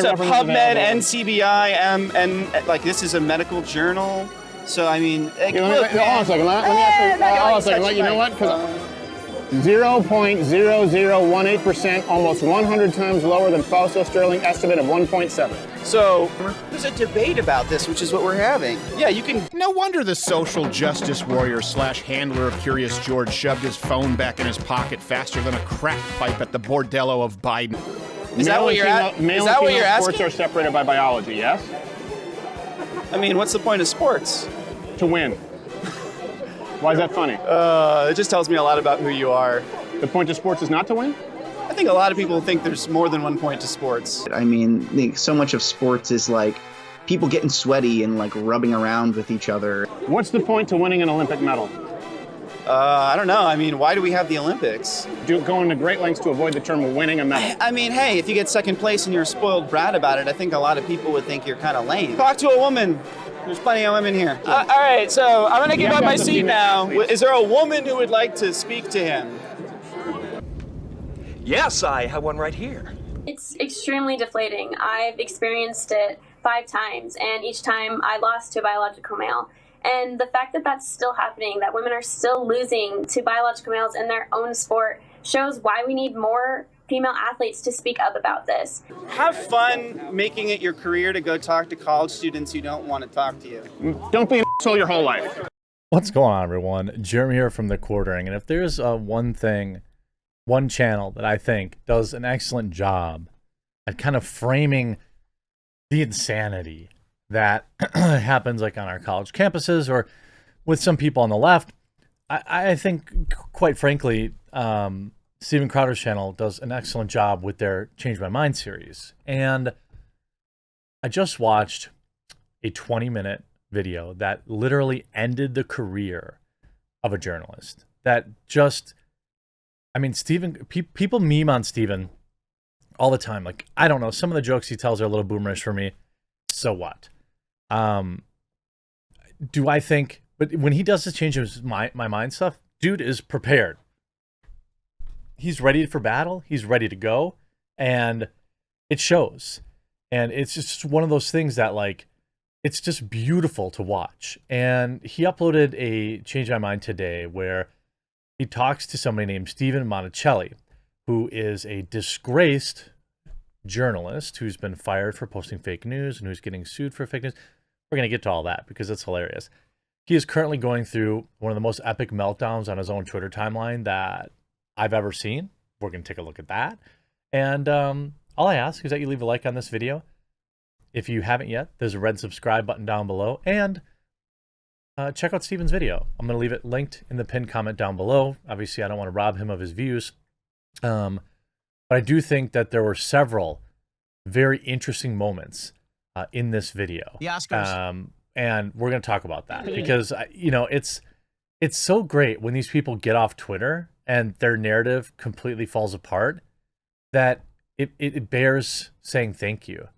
a PubMed, available. NCBI, and like this is a medical journal. So I mean, like, Hold look, on a second. Let me ask you. Hold on a second. You know what? 0.0018%, almost 100 times lower than Fausto Sterling estimate of 1.7. So there's a debate about this, which is what we're having. Yeah, you can. No wonder the social justice warrior slash handler of Curious George shoved his phone back in his pocket faster than a crack pipe at the bordello of Biden. Is that what you're asking? Male and female sports are separated by biology, yes? I mean, what's the point of sports? To win. Why is that funny? It just tells me a lot about who you are. The point of sports is not to win? I think a lot of people think there's more than one point to sports. I mean, so much of sports is like people getting sweaty and like rubbing around with each other. What's the point to winning an Olympic medal? I don't know. I mean, why do we have the Olympics? Going to great lengths to avoid the term winning a medal. I mean, hey, if you get second place and you're a spoiled brat about it, I think a lot of people would think you're kind of lame. Talk to a woman. There's plenty of women here. All right, so I'm going to give up my seat now. Is there a woman who would like to speak to him? Yes, I have one right here. It's extremely deflating. I've experienced it 5 times, and each time I lost to a biological male. And the fact that that's still happening, that women are still losing to biological males in their own sport, shows why we need more female athletes to speak up about this. Have fun making it your career to go talk to college students who don't want to talk to you. Don't be an asshole your whole life. What's going on, everyone? Jeremy here from The Quartering, and if there's one channel that I think does an excellent job at kind of framing the insanity that happens like on our college campuses or with some people on the left, I think, quite frankly, Steven Crowder's channel does an excellent job with their Change My Mind series. And I just watched a 20-minute video that literally ended the career of a journalist. That just, I mean, people meme on Steven all the time. Like, I don't know, some of the jokes he tells are a little boomerish for me. So what? Do I think, but when he does this Change My Mind stuff, dude is prepared. He's ready for battle. He's ready to go. And it shows. And it's just one of those things that, like, it's just beautiful to watch. And he uploaded a Change My Mind today where he talks to somebody named Stephen Monticelli, who is a disgraced journalist who's been fired for posting fake news and who's getting sued for fake news. We're going to get to all that because it's hilarious. He is currently going through one of the most epic meltdowns on his own Twitter timeline that I've ever seen. We're going to take a look at that. And all I ask is that you leave a like on this video. If you haven't yet, there's a red subscribe button down below. And check out Steven's video. I'm going to leave it linked in the pinned comment down below. Obviously, I don't want to rob him of his views. But I do think that there were several very interesting moments in this video. The Oscars. And we're going to talk about that because, you know, it's so great when these people get off Twitter and their narrative completely falls apart that it bears saying thank you.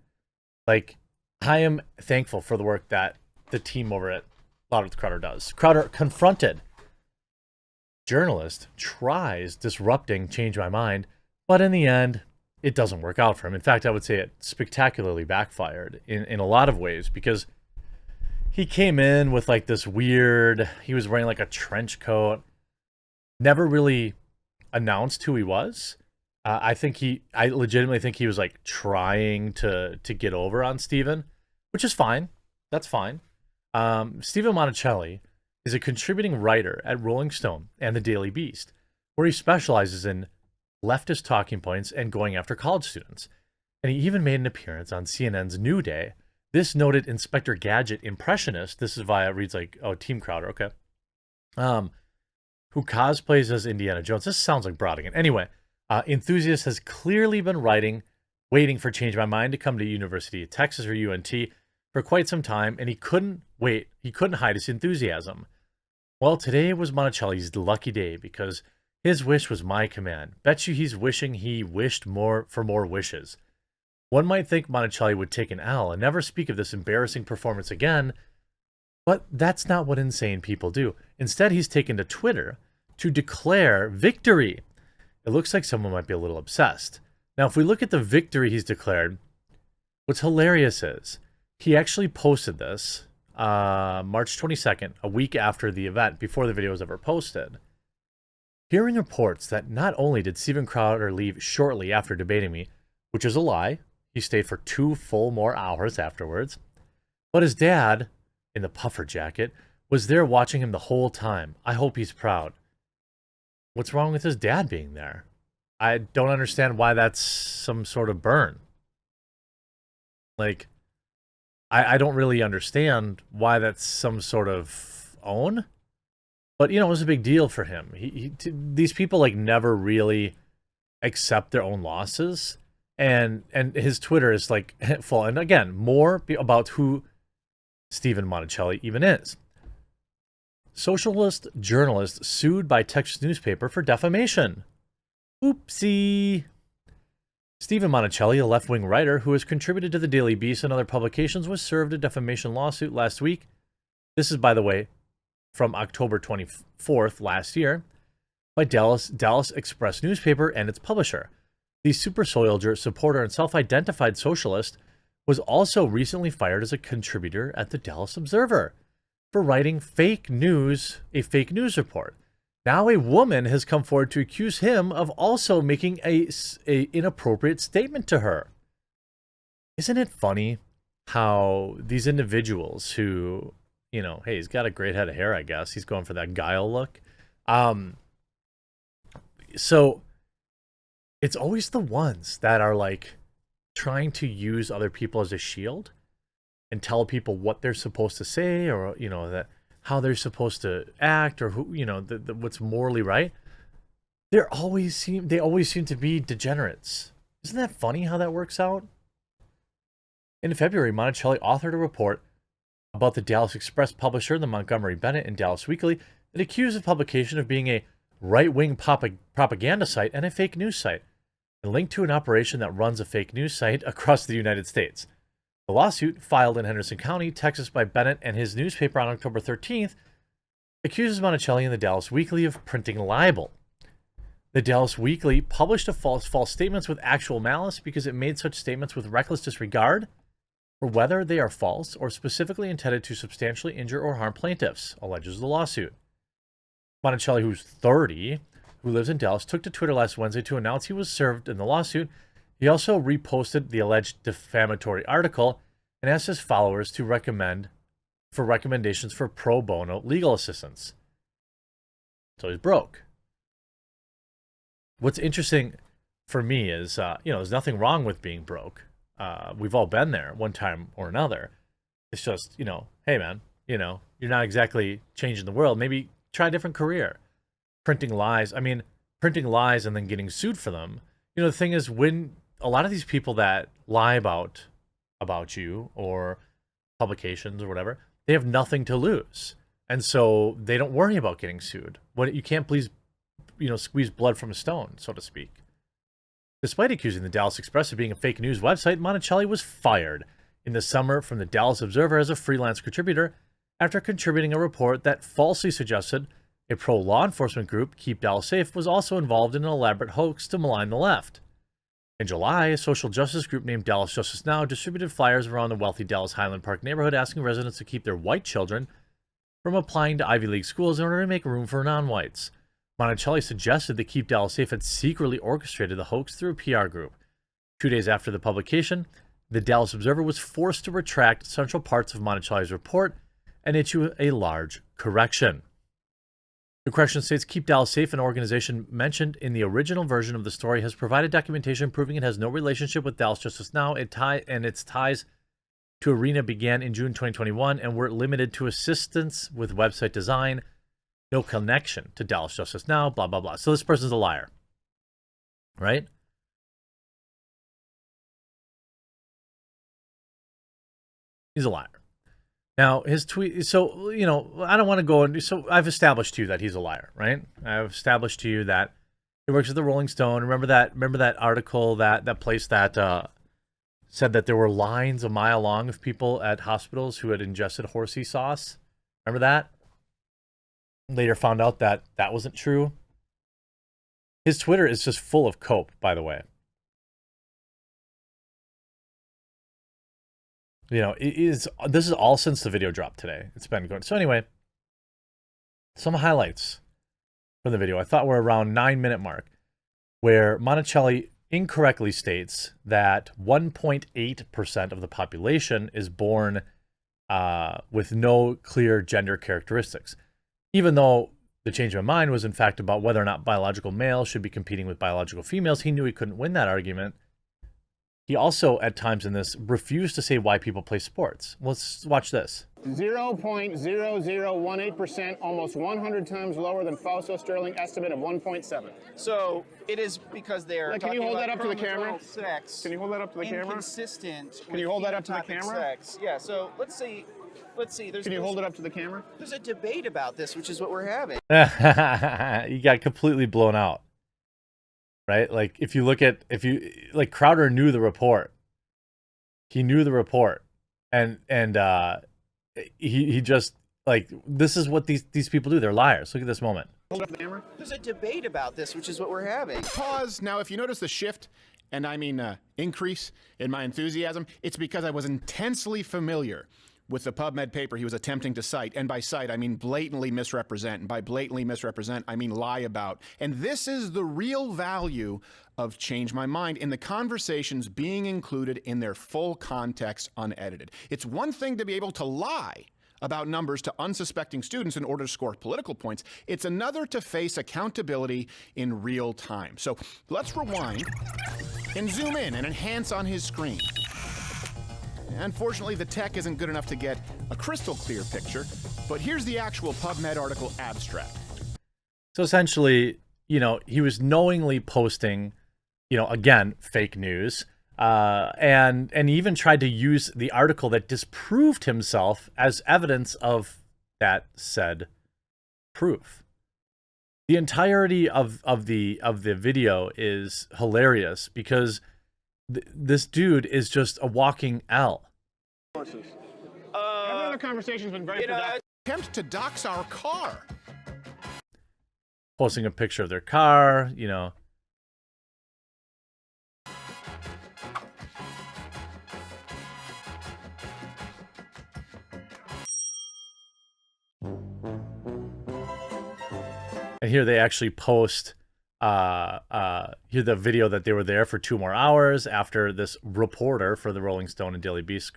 Like, I am thankful for the work that the team over at Louder with Crowder does. Crowder confronted journalist, tries disrupting Change My Mind, but in the end, it doesn't work out for him. In fact, I would say it spectacularly backfired in a lot of ways because he came in with like this weird, he was wearing like a trench coat, never really announced who he was. I legitimately think he was like trying to get over on Steven, which is fine. That's fine. Stephen Monticelli is a contributing writer at Rolling Stone and the Daily Beast, where he specializes in leftist talking points and going after college students. And he even made an appearance on CNN's New Day. This noted Inspector Gadget impressionist, this is via, reads like, oh, Team Crowder, okay, who cosplays as Indiana Jones. This sounds like Brodigan. Anyway, enthusiast has clearly been waiting for Change My Mind to come to University of Texas or UNT for quite some time, and he couldn't wait. He couldn't hide his enthusiasm. Well, today was Monticelli's lucky day because his wish was my command. Bet you he's wishing he wished for more wishes. One might think Monticelli would take an L and never speak of this embarrassing performance again, but that's not what insane people do. Instead, he's taken to Twitter to declare victory. It looks like someone might be a little obsessed. Now, if we look at the victory he's declared, What's hilarious is he actually posted this March 22nd, a week after the event, before the video was ever posted. Hearing reports that not only did Steven Crowder leave shortly after debating me, which is a lie, he stayed for 2 full more hours afterwards, but his dad, in the puffer jacket, was there watching him the whole time. I hope he's proud. What's wrong with his dad being there? I don't understand why that's some sort of burn. Like, I don't really understand why that's some sort of own. But, you know, it was a big deal for him. These people, like, never really accept their own losses. And his Twitter is, like, full. And, again, more about who Stephen Monticelli even is. Socialist journalist sued by Texas newspaper for defamation. Oopsie. Stephen Monticelli, a left-wing writer who has contributed to the Daily Beast and other publications, was served a defamation lawsuit last week. This is, by the way, from October 24th last year, by Dallas Express newspaper and its publisher. The super soldier supporter and self-identified socialist was also recently fired as a contributor at the Dallas Observer for writing fake news, a fake news report. Now a woman has come forward to accuse him of also making a inappropriate statement to her. Isn't it funny how these individuals who, you know, hey, he's got a great head of hair, I guess. He's going for that guile look. So it's always the ones that are like trying to use other people as a shield and tell people what they're supposed to say, or, you know, that how they're supposed to act, or who, you know, what's morally right. They always seem to be degenerates. Isn't that funny how that works out? In February, Monticelli authored a report about the Dallas Express publisher, the Montgomery Bennett and Dallas Weekly, that accused the publication of being a right-wing propaganda site and a fake news site, and linked to an operation that runs a fake news site across the United States. The lawsuit, filed in Henderson County, Texas by Bennett and his newspaper on October 13th, accuses Monticelli and the Dallas Weekly of printing libel. The Dallas Weekly published false statements with actual malice because it made such statements with reckless disregard for whether they are false or specifically intended to substantially injure or harm plaintiffs, alleges the lawsuit. Monticelli, who's 30, who lives in Dallas, took to Twitter last Wednesday to announce he was served in the lawsuit. He also reposted the alleged defamatory article and asked his followers to recommend for recommendations for pro bono legal assistance. So he's broke. What's interesting for me is, you know, there's nothing wrong with being broke. We've all been there one time or another. It's just, you know, hey man, you know, you're not exactly changing the world. Maybe try a different career. Printing lies. I mean, printing lies and then getting sued for them. You know, the thing is, when a lot of these people that lie about you or publications or whatever, they have nothing to lose. And so they don't worry about getting sued. When you can't please, you know, squeeze blood from a stone, so to speak. Despite accusing the Dallas Express of being a fake news website, Monticelli was fired in the summer from the Dallas Observer as a freelance contributor after contributing a report that falsely suggested a pro-law enforcement group, Keep Dallas Safe, was also involved in an elaborate hoax to malign the left. In July, a social justice group named Dallas Justice Now distributed flyers around the wealthy Dallas Highland Park neighborhood asking residents to keep their white children from applying to Ivy League schools in order to make room for non-whites. Monticelli suggested that Keep Dallas Safe had secretly orchestrated the hoax through a PR group. 2 days after the publication, the Dallas Observer was forced to retract central parts of Monticelli's report and issue a large correction. The correction states, Keep Dallas Safe, an organization mentioned in the original version of the story, has provided documentation proving it has no relationship with Dallas Justice Now, and its ties to Arena began in June 2021 and were limited to assistance with website design, no connection to Dallas Justice Now, blah, blah, blah. So this person's a liar, right? He's a liar. Now, his tweet, so, you know, I don't want to go into, so I've established to you that he's a liar, right? I've established to you that he works at the Rolling Stone. Remember that article, that place that said that there were lines a mile long of people at hospitals who had ingested horsey sauce? Remember that? Later found out that that wasn't true. His Twitter is just full of cope, by the way. You know, this is all since the video dropped today. It's been going. So anyway, some highlights from the video I thought were around 9-minute mark, where Monticelli incorrectly states that 1.8% of the population is born with no clear gender characteristics, even though the change of mind was in fact about whether or not biological males should be competing with biological females. He knew he couldn't win that argument. He also, at times in this, refused to say why people play sports. Let's watch this. 0.0018%, almost 100 times lower than Fausto Sterling estimate of 1.7. So it is because they're Can talking you hold about that up to the camera? chromosomal sex. Can you hold that up to the camera? Inconsistent. Can you hold that up to the camera? Sex. Yeah. So let's see. Can you hold it up to the camera? There's a debate about this, which is what we're having. You got completely blown out, right? Like if you like Crowder knew the report. He knew the report, and he just like, this is what these people do. They're liars. Look at this moment. Hold it up to the camera. There's a debate about this, which is what we're having. Pause. Now, if you notice the shift, and I mean increase in my enthusiasm, it's because I was intensely familiar with the PubMed paper he was attempting to cite. And by cite, I mean blatantly misrepresent. And by blatantly misrepresent, I mean lie about. And this is the real value of Change My Mind in the conversations being included in their full context unedited. It's one thing to be able to lie about numbers to unsuspecting students in order to score political points. It's another to face accountability in real time. So let's rewind and zoom in and enhance on his screen. Unfortunately, the tech isn't good enough to get a crystal clear picture, but here's the actual PubMed article abstract. So essentially, you know, he was knowingly posting, you know, again, fake news, and he even tried to use the article that disproved himself as evidence of that said proof. The entirety of the video is hilarious because this dude is just a walking L. Every other conversation's been very productive. Attempt to dox our car. Posting a picture of their car, you know. And here they actually post here the video that they were there for 2 more hours after this reporter for the Rolling Stone and Daily Beast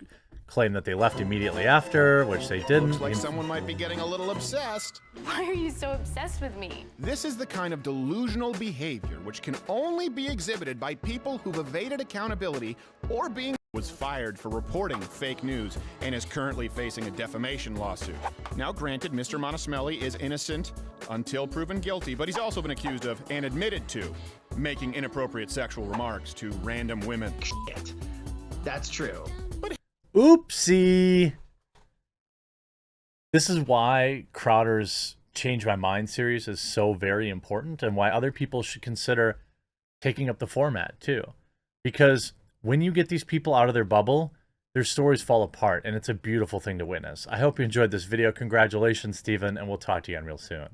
claimed that they left immediately after, which they didn't. Looks like someone might be getting a little obsessed. Why are you so obsessed with me? This is the kind of delusional behavior which can only be exhibited by people who've evaded accountability or was fired for reporting fake news and is currently facing a defamation lawsuit. Now, granted, Mr. Monticelli is innocent until proven guilty, but he's also been accused of, and admitted to, making inappropriate sexual remarks to random women. Shit. That's true. Oopsie. This is why Crowder's Change My Mind series is so very important, and why other people should consider taking up the format too. Because when you get these people out of their bubble, their stories fall apart, and it's a beautiful thing to witness. I hope you enjoyed this video. Congratulations, Steven, and we'll talk to you again real soon.